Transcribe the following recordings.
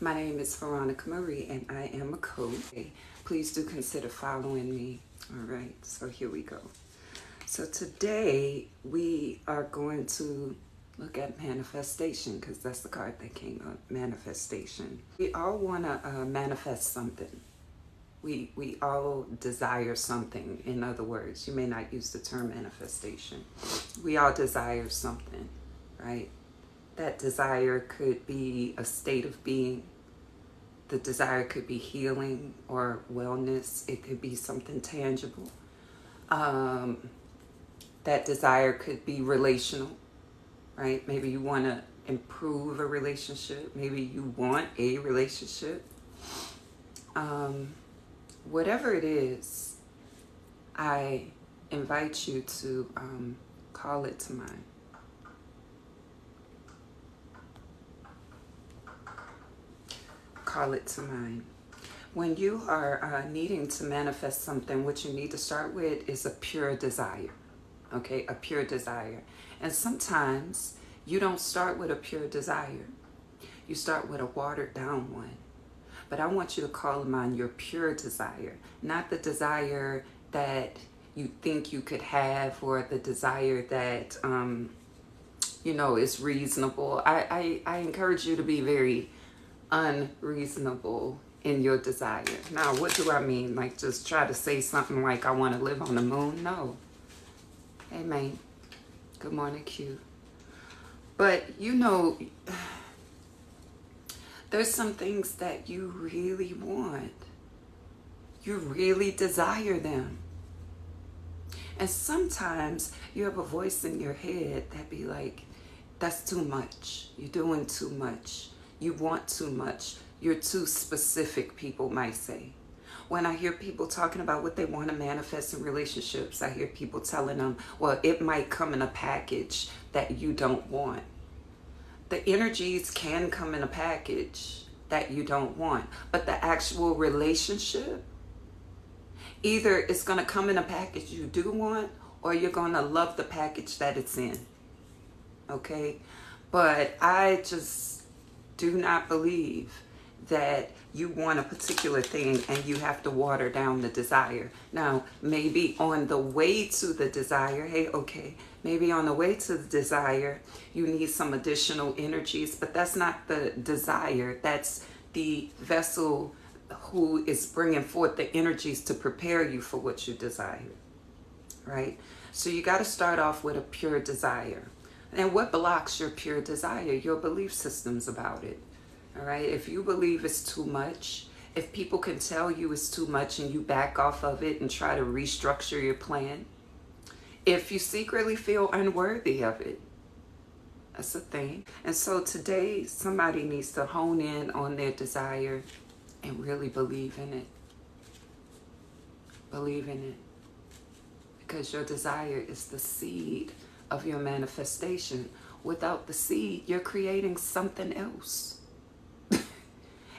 My name is Veronica Marie and I am a coach. Please do consider following me. All right, so here we go. So today we are going to look at manifestation because that's the card that came up, manifestation. We all want to manifest something. We all desire something. In other words, you may not use the term manifestation. We all desire something, right? That desire could be a state of being. The desire could be healing or wellness. It could be something tangible. That desire could be relational, right? Maybe you want to improve a relationship. Maybe you want a relationship. Whatever it is, I invite you to call it to mind. Call it to mind. When you are needing to manifest something, what you need to start with is a pure desire. Okay, a pure desire. And sometimes you don't start with a pure desire. You start with a watered down one. But I want you to call to mind your pure desire, not the desire that you think you could have or the desire that, is reasonable. I encourage you to be very unreasonable in your desire. Now, what do I mean? Like just try to say something like I want to live on the moon? No. Hey, man. Good morning, Q. But there's some things that you really want. You really desire them. And sometimes you have a voice in your head that be like, that's too much. You're doing too much. You want too much. You're too specific, people might say. When I hear people talking about what they want to manifest in relationships, I hear people telling them, well, it might come in a package that you don't want. The energies can come in a package that you don't want, but the actual relationship, either it's going to come in a package you do want, or you're going to love the package that it's in. Okay? But I just do not believe that you want a particular thing and you have to water down the desire. Now, maybe on the way to the desire, maybe on the way to the desire, you need some additional energies, but that's not the desire. That's the vessel who is bringing forth the energies to prepare you for what you desire, right? So you got to start off with a pure desire. And what blocks your pure desire? Your belief systems about it. All right. If you believe it's too much, if people can tell you it's too much and you back off of it and try to restructure your plan, if you secretly feel unworthy of it, that's a thing. And so today, somebody needs to hone in on their desire and really believe in it. Believe in it. Because your desire is the seed of your manifestation. Without the seed, you're creating something else.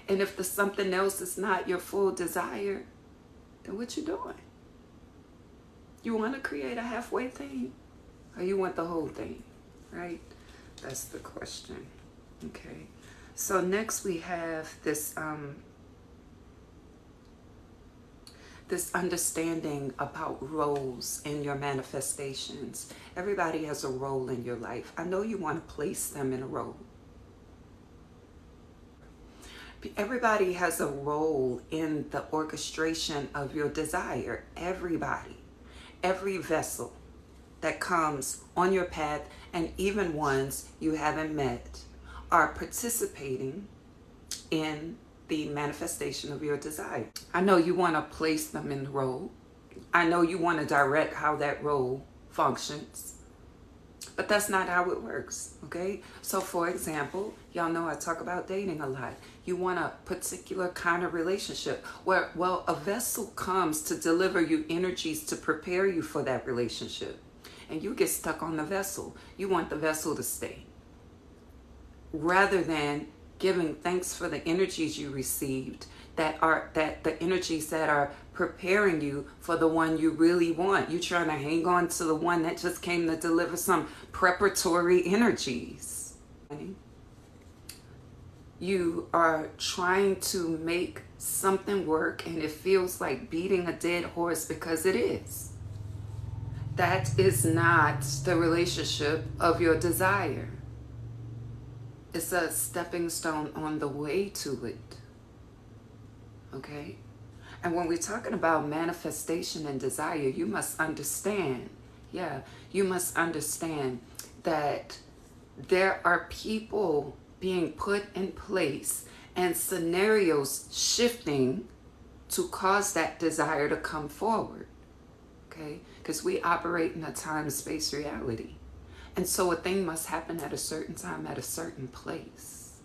And if the something else is not your full desire, then what you doing? You want to create a halfway thing? Or you want the whole thing, right? That's the question. Okay. So next we have this this understanding about roles in your manifestations. Everybody has a role in your life. I know you want to place them in a role. Everybody has a role in the orchestration of your desire. Everybody. Every vessel that comes on your path, and even ones you haven't met, are participating in the manifestation of your desire. I know you want to place them in the role. I know you want to direct how that role functions. But that's not how it works, okay? So for example, y'all know I talk about dating a lot. You want a particular kind of relationship where, well, a vessel comes to deliver you energies to prepare you for that relationship. And you get stuck on the vessel. You want the vessel to stay. Rather than giving thanks for the energies you received, that the energies that are preparing you for the one you really want. You're trying to hang on to the one that just came to deliver some preparatory energies. you are trying to make something work and it feels like beating a dead horse, because it is. That is not the relationship of your desire. It's a stepping stone on the way to it. Okay? And when we're talking about manifestation and desire, you must understand, you must understand that there are people being put in place and scenarios shifting to cause that desire to come forward. Okay? Because we operate in a time-space reality. And so a thing must happen at a certain time, at a certain place.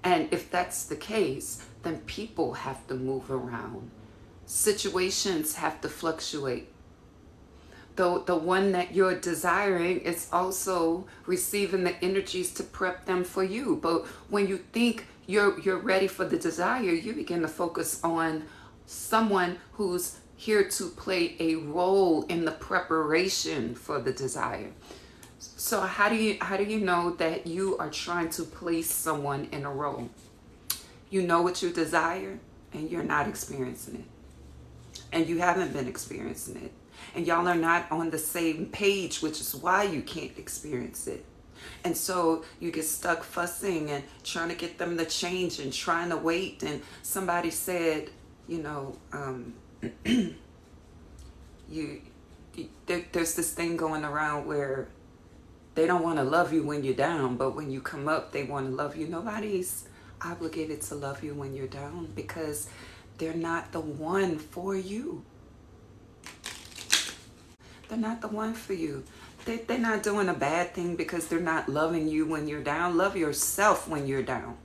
And if that's the case, then people have to move around. Situations have to fluctuate. Though the one that you're desiring is also receiving the energies to prep them for you. But when you think you're ready for the desire, you begin to focus on someone who's here to play a role in the preparation for the desire. So how do you know that you are trying to place someone in a role? You know what you desire and you're not experiencing it. And you haven't been experiencing it. And y'all are not on the same page, which is why you can't experience it. And so you get stuck fussing and trying to get them to change and trying to wait. And somebody said, there's this thing going around where they don't want to love you when you're down, but when you come up, they want to love you. Nobody's obligated to love you when you're down, because they're not the one for you. They're not the one for you. They're not doing a bad thing because they're not loving you when you're down. Love yourself when you're down.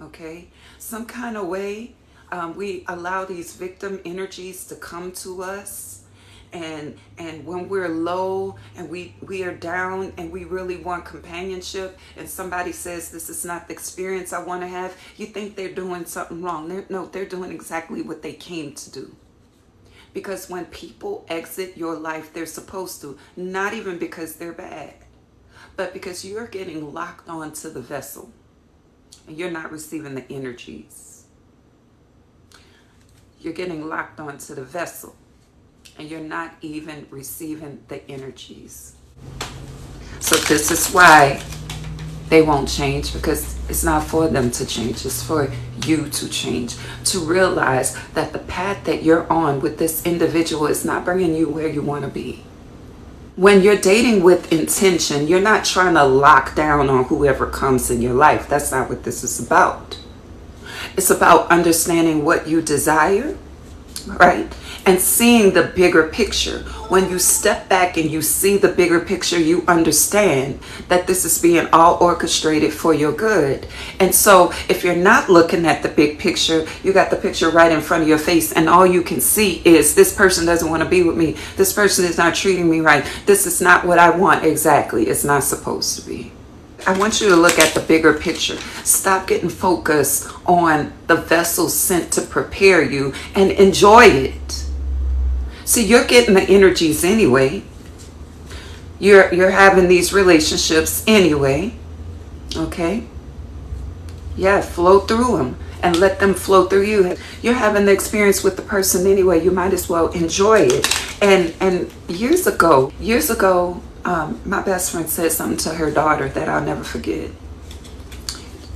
Okay? Some kind of way, we allow these victim energies to come to us. And when we're low and we are down and we really want companionship, and somebody says this is not the experience I want to have, you think they're doing something wrong. No, they're doing exactly what they came to do. Because when people exit your life, they're supposed to, not even because they're bad, but because you're getting locked onto the vessel and you're not receiving the energies. You're getting locked onto the vessel and you're not even receiving the energies. So this is why they won't change, because it's not for them to change. It's for you to change, to realize that the path that you're on with this individual is not bringing you where you want to be. When you're dating with intention, you're not trying to lock down on whoever comes in your life. That's not what this is about. It's about understanding what you desire, right? And seeing the bigger picture. When you step back and you see the bigger picture, you understand that this is being all orchestrated for your good. And so if you're not looking at the big picture, you got the picture right in front of your face, and all you can see is this person doesn't want to be with me. This person is not treating me right. This is not what I want exactly. It's not supposed to be. I want you to look at the bigger picture. Stop getting focused on the vessel sent to prepare you and enjoy it. See, you're getting the energies anyway. You're having these relationships anyway. Okay? Yeah, flow through them and let them flow through you. You're having the experience with the person anyway. You might as well enjoy it. And years ago, my best friend said something to her daughter that I'll never forget.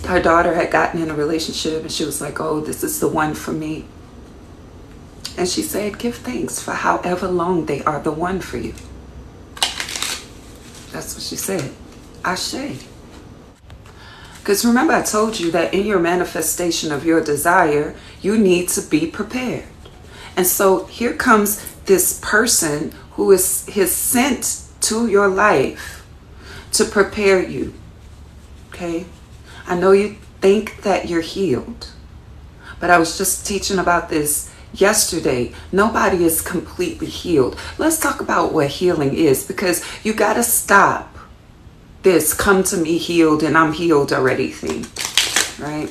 Her daughter had gotten in a relationship and she was like, oh, this is the one for me. And she said, give thanks for however long they are the one for you. That's what she said. Ashe. Because remember, I told you that in your manifestation of your desire, you need to be prepared. And so here comes this person who is sent to your life to prepare you. Okay? I know you think that you're healed, but I was just teaching about this yesterday. Nobody is completely healed. Let's talk about what healing is, because you got to stop this come to me healed and I'm healed already thing, right?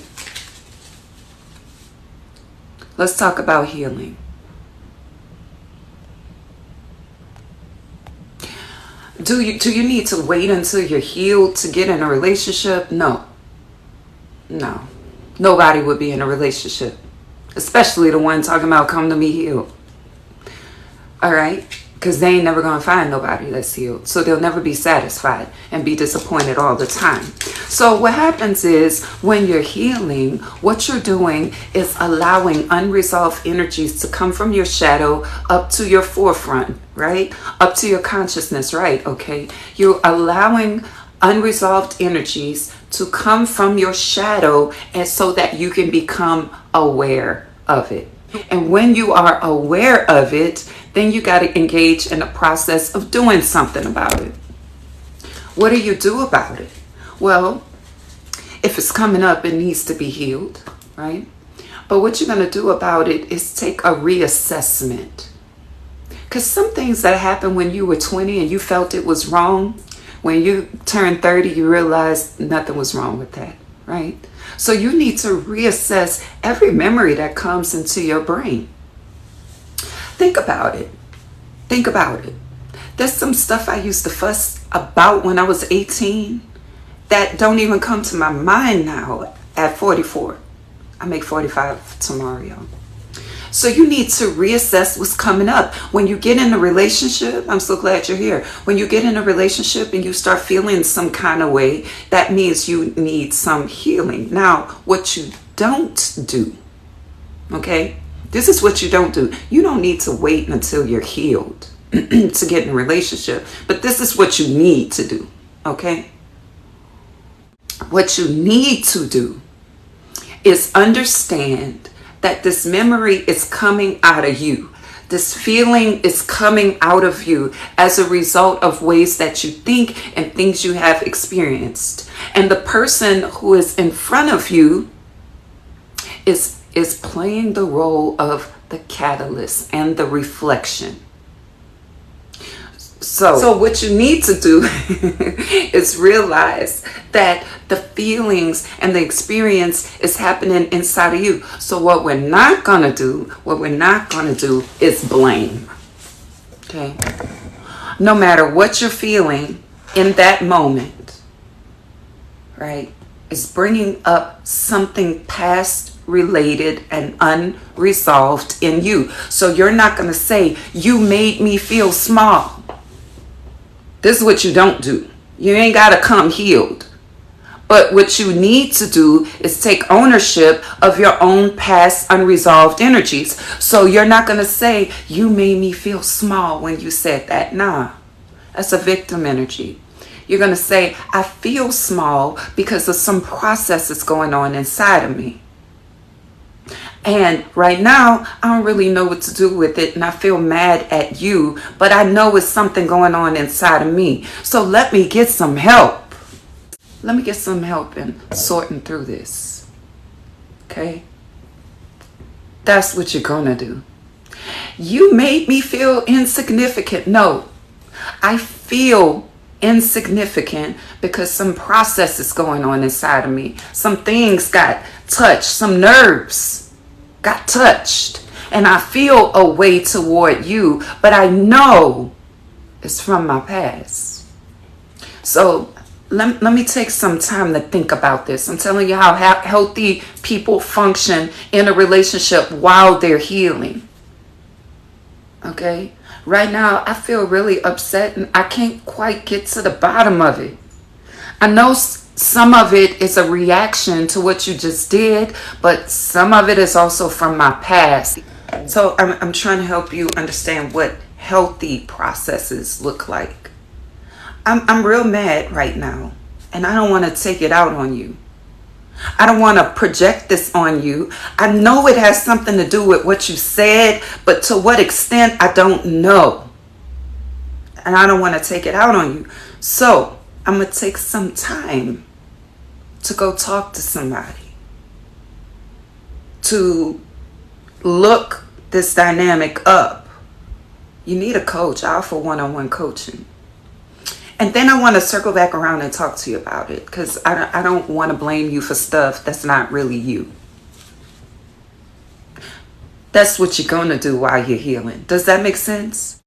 Let's talk about healing. Do you need to wait until you're healed to get in a relationship? No. No. Nobody would be in a relationship, especially the one talking about come to me healed. All right? Because they ain't never going to find nobody that's healed. So they'll never be satisfied and be disappointed all the time. So what happens is when you're healing, what you're doing is allowing unresolved energies to come from your shadow up to your forefront, right? Up to your consciousness, right? Okay. You're allowing unresolved energies to come from your shadow, and so that you can become aware of it. And when you are aware of it, then you got to engage in the process of doing something about it. What do you do about it? Well, if it's coming up, it needs to be healed, right? But what you're going to do about it is take a reassessment. Because some things that happened when you were 20 and you felt it was wrong, when you turned 30, you realized nothing was wrong with that, right? So you need to reassess every memory that comes into your brain. Think about it. Think about it. There's some stuff I used to fuss about when I was 18 that don't even come to my mind now at 44. I make 45 tomorrow, y'all. So you need to reassess what's coming up. When you get in a relationship, I'm so glad you're here. When you get in a relationship and you start feeling some kind of way, that means you need some healing. Now, what you don't do, okay? This is what you don't do. You don't need to wait until you're healed to get in a relationship. But this is what you need to do, okay? What you need to do is understand that this memory is coming out of you. This feeling is coming out of you as a result of ways that you think and things you have experienced. And the person who is in front of you is playing the role of the catalyst and the reflection. So what you need to do is realize that the feelings and the experience is happening inside of you. So what we're not going to do is blame. Okay? No matter what you're feeling in that moment, right, is bringing up something past related and unresolved in you. So you're not going to say, you made me feel small. This is what you don't do. You ain't got to come healed. But what you need to do is take ownership of your own past unresolved energies. So you're not going to say, you made me feel small when you said that. Nah, that's a victim energy. You're going to say, I feel small because of some processes going on inside of me. And right now, I don't really know what to do with it. And I feel mad at you. But I know it's something going on inside of me. So let me get some help. Let me get some help in sorting through this. Okay? That's what you're going to do. You made me feel insignificant. No, I feel insignificant because some process is going on inside of me. Some things got touched. Some nerves got touched. And I feel a way toward you, but I know it's from my past. So let me take some time to think about this. I'm telling you how healthy people function in a relationship while they're healing. Okay? Right now, I feel really upset and I can't quite get to the bottom of it. I know some of it is a reaction to what you just did, but some of it is also from my past. So I'm trying to help you understand what healthy processes look like. I'm real mad right now, and I don't want to take it out on you. I don't want to project this on you. I know it has something to do with what you said, but to what extent, I don't know. And I don't want to take it out on you. So I'm going to take some time to go talk to somebody, to look this dynamic up. You need a coach. I offer one-on-one coaching. And then I want to circle back around and talk to you about it, because I don't want to blame you for stuff that's not really you. That's what you're going to do while you're healing. Does that make sense?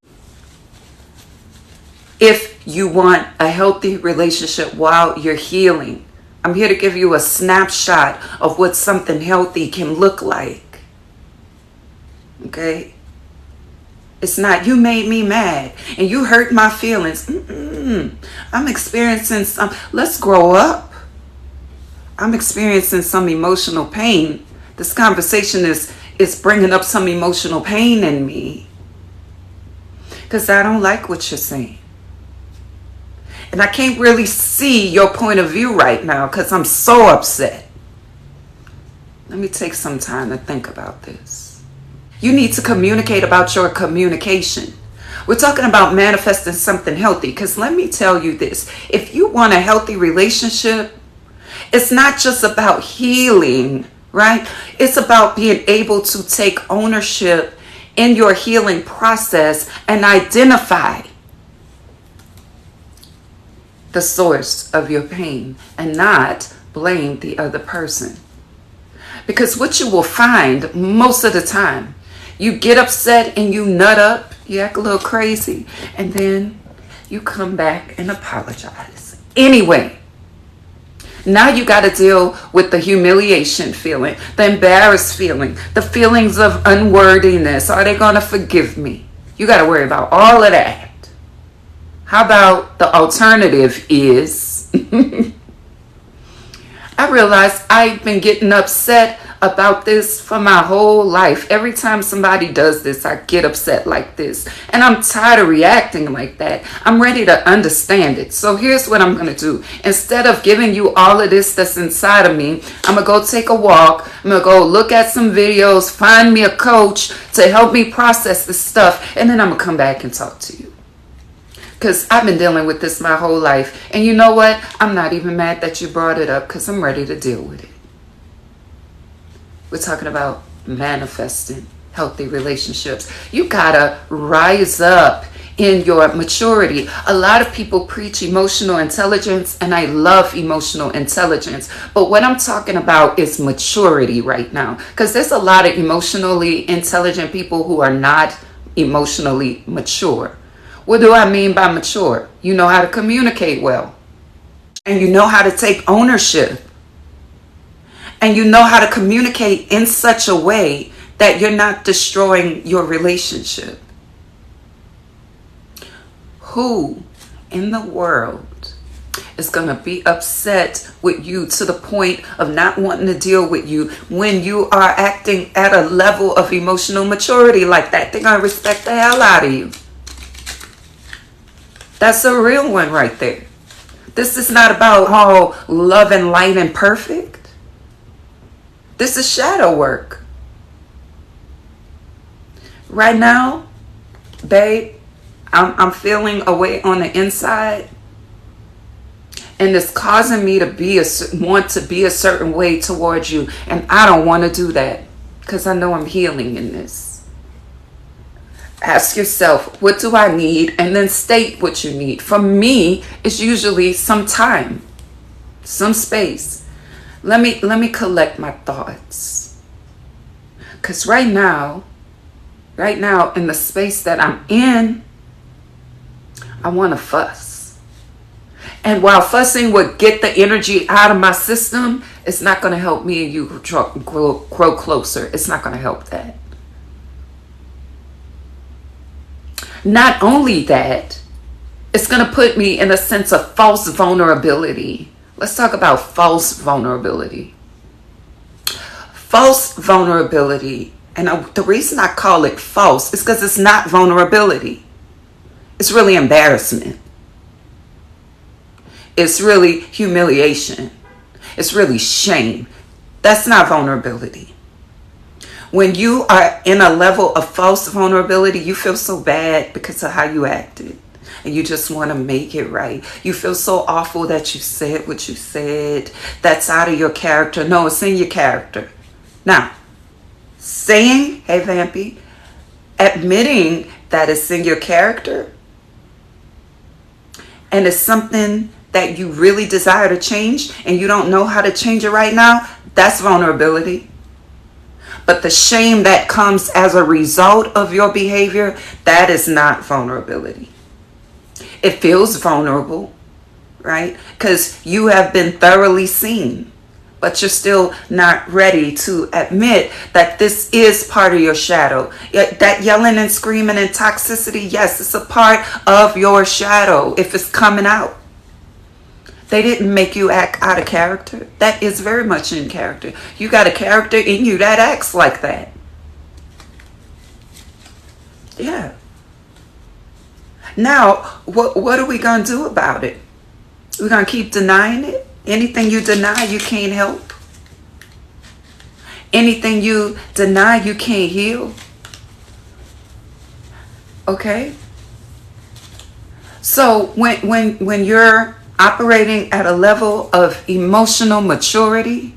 If you want a healthy relationship while you're healing, I'm here to give you a snapshot of what something healthy can look like. Okay? It's not, you made me mad and you hurt my feelings. I'm experiencing some, let's grow up. I'm experiencing some emotional pain. This conversation is bringing up some emotional pain in me because I don't like what you're saying. And I can't really see your point of view right now because I'm so upset. Let me take some time to think about this. You need to communicate about your communication. We're talking about manifesting something healthy because let me tell you this. If you want a healthy relationship, it's not just about healing, right? It's about being able to take ownership in your healing process and identify the source of your pain and not blame the other person. Because what you will find most of the time, you get upset and you nut up, you act a little crazy, and then you come back and apologize. Anyway, now you got to deal with the humiliation feeling, the embarrassed feeling, the feelings of unworthiness. Are they going to forgive me? You got to worry about all of that. How about the alternative is, I realize I've been getting upset about this for my whole life. Every time somebody does this, I get upset like this. And I'm tired of reacting like that. I'm ready to understand it. So here's what I'm going to do. Instead of giving you all of this that's inside of me, I'm going to go take a walk. I'm going to go look at some videos, find me a coach to help me process this stuff. And then I'm going to come back and talk to you. Because I've been dealing with this my whole life. And you know what? I'm not even mad that you brought it up because I'm ready to deal with it. We're talking about manifesting healthy relationships. You gotta rise up in your maturity. A lot of people preach emotional intelligence, and I love emotional intelligence. But what I'm talking about is maturity right now. Because there's a lot of emotionally intelligent people who are not emotionally mature. What do I mean by mature? You know how to communicate well. And you know how to take ownership. And you know how to communicate in such a way that you're not destroying your relationship. Who in the world is going to be upset with you to the point of not wanting to deal with you when you are acting at a level of emotional maturity like that? They're going to respect the hell out of you. That's a real one right there. This is not about all love and light and perfect. This is shadow work. Right now, babe, I'm feeling a way on the inside. And it's causing me to want to be a certain way towards you. And I don't want to do that because I know I'm healing in this. Ask yourself, what do I need? And then state what you need. For me, it's usually some time, some space. Let me collect my thoughts. Because right now, in the space that I'm in, I want to fuss. And while fussing would get the energy out of my system, it's not going to help me and you grow closer. It's not going to help that. Not only that, it's going to put me in a sense of false vulnerability. Let's talk about false vulnerability. False vulnerability, and the reason I call it false is because it's not vulnerability. It's really embarrassment. It's really humiliation. It's really shame. That's not vulnerability. When you are in a level of false vulnerability, you feel so bad because of how you acted. And you just want to make it right. You feel so awful that you said what you said. That's out of your character. No, it's in your character. Now, saying, hey, Vampy, admitting that it's in your character and it's something that you really desire to change and you don't know how to change it right now, that's vulnerability. But the shame that comes as a result of your behavior, that is not vulnerability. It feels vulnerable, right? Because you have been thoroughly seen, but you're still not ready to admit that this is part of your shadow. That yelling and screaming and toxicity, yes, it's a part of your shadow if it's coming out. They didn't make you act out of character. That is very much in character. You got a character in you that acts like that. Yeah. Now, what are we going to do about it? We're going to keep denying it? Anything you deny, you can't help. Anything you deny, you can't heal. Okay? So when you're operating at a level of emotional maturity,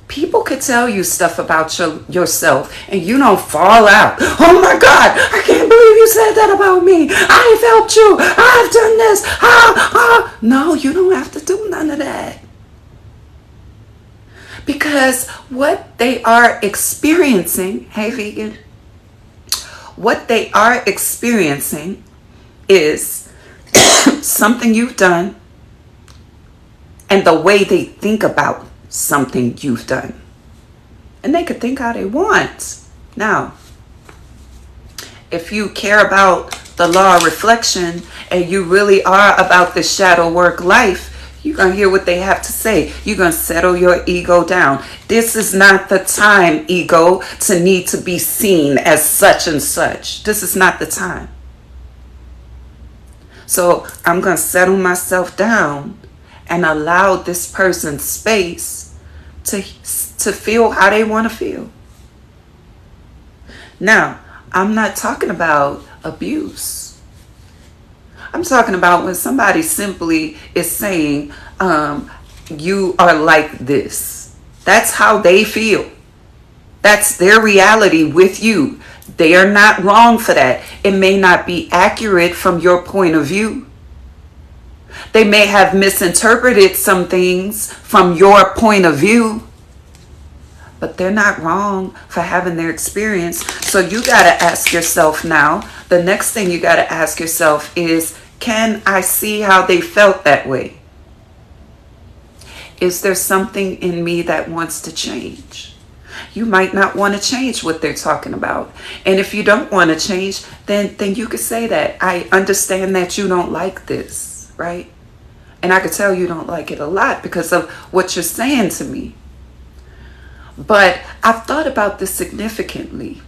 people could tell you stuff about yourself and you don't fall out. Oh my God, I can't believe you said that about me. I've helped you. I've done this. No, you don't have to do none of that. Because what they are experiencing, hey vegan, what they are experiencing is something you've done and the way they think about something you've done. And they could think how they want. Now, if you care about the law of reflection and you really are about the shadow work life, you're going to hear what they have to say. You're going to settle your ego down. This is not the time, ego, to need to be seen as such and such. This is not the time. So I'm going to settle myself down and allow this person space to feel how they want to feel. Now, I'm not talking about abuse. I'm talking about when somebody simply is saying, you are like this. That's how they feel. That's their reality with you. They are not wrong for that. It may not be accurate from your point of view. They may have misinterpreted some things from your point of view, but they're not wrong for having their experience. So you got to ask yourself now, the next thing you got to ask yourself is, can I see how they felt that way? Is there something in me that wants to change? You might not want to change what they're talking about. And if you don't want to change, then you could say that. I understand that you don't like this, right? And I could tell you don't like it a lot because of what you're saying to me. But I've thought about this significantly.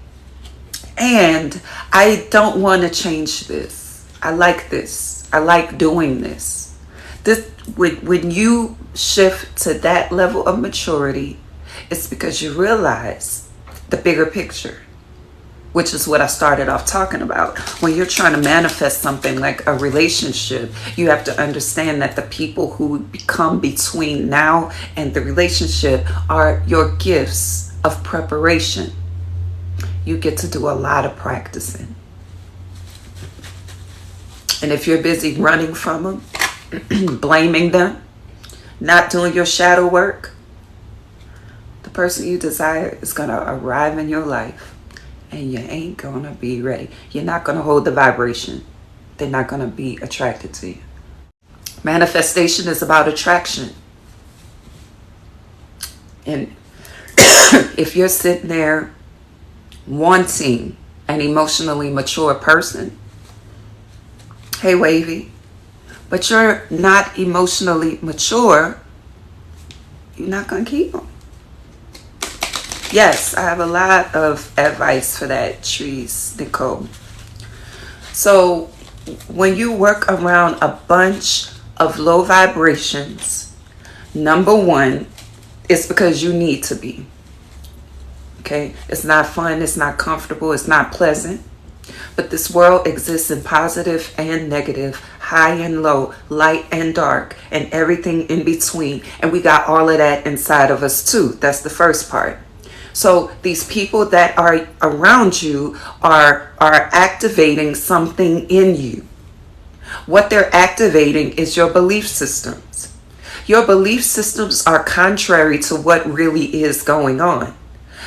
And I don't want to change this. I like this. I like doing this. When you shift to that level of maturity, it's because you realize the bigger picture, which is what I started off talking about. When you're trying to manifest something like a relationship, you have to understand that the people who become between now and the relationship are your gifts of preparation. You get to do a lot of practicing. And if you're busy running from them, blaming them, not doing your shadow work, the person you desire is going to arrive in your life and you ain't going to be ready. You're not going to hold the vibration. They're not going to be attracted to you. Manifestation is about attraction. And if you're sitting there wanting an emotionally mature person, hey Wavy, but you're not emotionally mature, you're not going to keep them. Yes, I have a lot of advice for that, Trees Nicole. So when you work around a bunch of low vibrations, number one, it's because you need to be. Okay? It's not fun, it's not comfortable, it's not pleasant. But this world exists in positive and negative, high and low, light and dark, and everything in between. And we got all of that inside of us too. That's the first part. So these people that are around you are activating something in you. What they're activating is your belief systems. Your belief systems are contrary to what really is going on.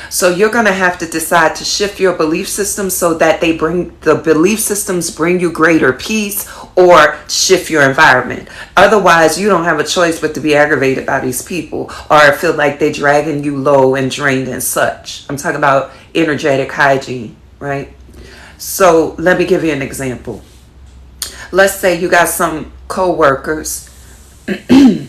So you're going to have to decide to shift your belief system so that the belief systems bring you greater peace, or shift your environment. Otherwise, you don't have a choice but to be aggravated by these people or feel like they're dragging you low and drained and such. I'm talking about energetic hygiene, right? So let me give you an example. Let's say you got some co-workers. You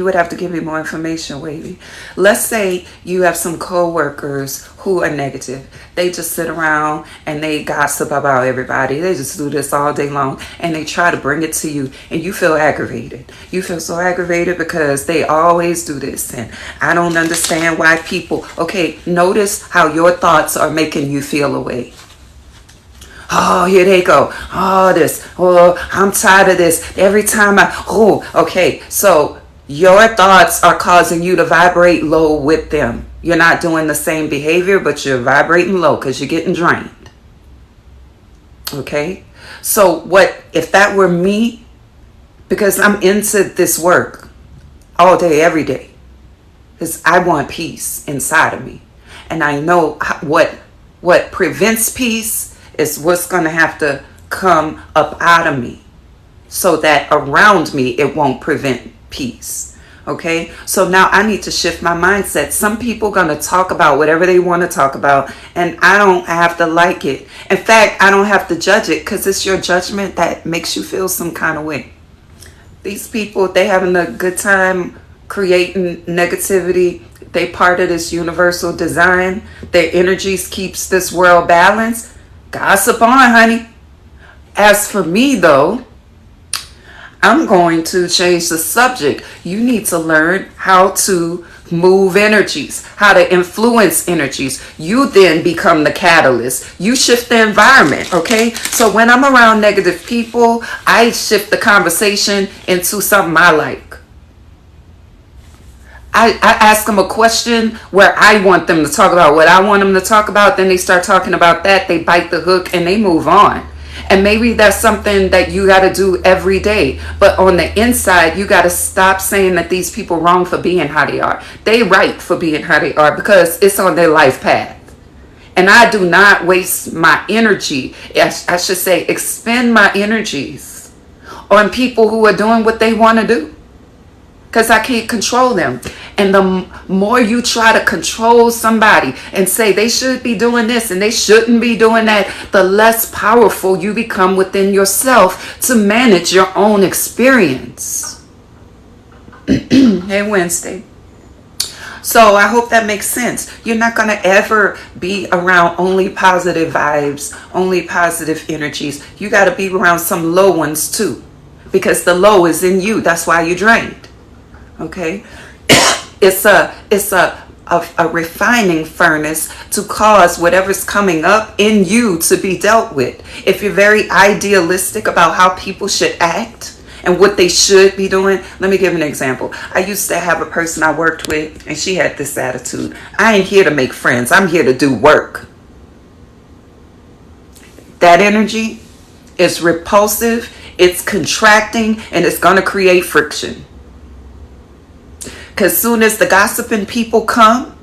would have to give me more information, Wavy. Let's say you have some co-workers who are negative. They just sit around and they gossip about everybody. They just do this all day long and they try to bring it to you and you feel aggravated. You feel so aggravated because they always do this and I don't understand why people... Okay, notice how your thoughts are making you feel away. Oh, here they go. Oh, this. Oh, I'm tired of this. Every time okay. So your thoughts are causing you to vibrate low with them. You're not doing the same behavior, but you're vibrating low because you're getting drained. Okay. So what if that were me? Because I'm into this work all day, every day. Because I want peace inside of me. And I know what prevents peace is what's going to have to come up out of me so that around me it won't prevent peace. Okay, so now I need to shift my mindset. Some people going to talk about whatever they want to talk about and I don't have to like it. In fact, I don't have to judge it because it's your judgment that makes you feel some kind of way. These people, they having a good time creating negativity. They part of this universal design. Their energies keeps this world balanced. Gossip on, honey. As for me, though, I'm going to change the subject. You need to learn how to move energies, how to influence energies. You then become the catalyst. You shift the environment, okay? So when I'm around negative people, I shift the conversation into something I like. I ask them a question where I want them to talk about what I want them to talk about. Then they start talking about that. They bite the hook and they move on. And maybe that's something that you got to do every day. But on the inside, you got to stop saying that these people wrong for being how they are. They right for being how they are because it's on their life path. And I do not waste my energy. I should say expend my energies on people who are doing what they want to do. Because I can't control them. And the more you try to control somebody and say they should be doing this and they shouldn't be doing that, the less powerful you become within yourself to manage your own experience. Hey, Wednesday. So I hope that makes sense. You're not going to ever be around only positive vibes, only positive energies. You got to be around some low ones too. Because the low is in you. That's why you're drained. Okay, it's a refining furnace to cause whatever's coming up in you to be dealt with. If you're very idealistic about how people should act and what they should be doing, let me give an example. I used to have a person I worked with and she had this attitude. I ain't here to make friends. I'm here to do work. That energy is repulsive, it's contracting, and it's going to create friction. Because soon as the gossiping people come,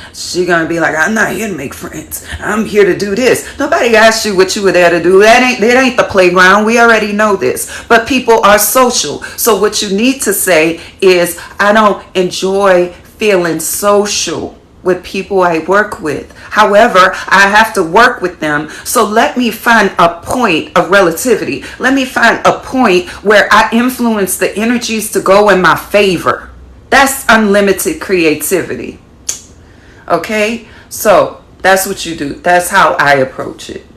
she's going to be like, I'm not here to make friends. I'm here to do this. Nobody asked you what you were there to do. That ain't the playground. We already know this. But people are social. So what you need to say is, I don't enjoy feeling social with people I work with. However, I have to work with them. So let me find a point of relativity. Let me find a point where I influence the energies to go in my favor. That's unlimited creativity. Okay? So that's what you do. That's how I approach it.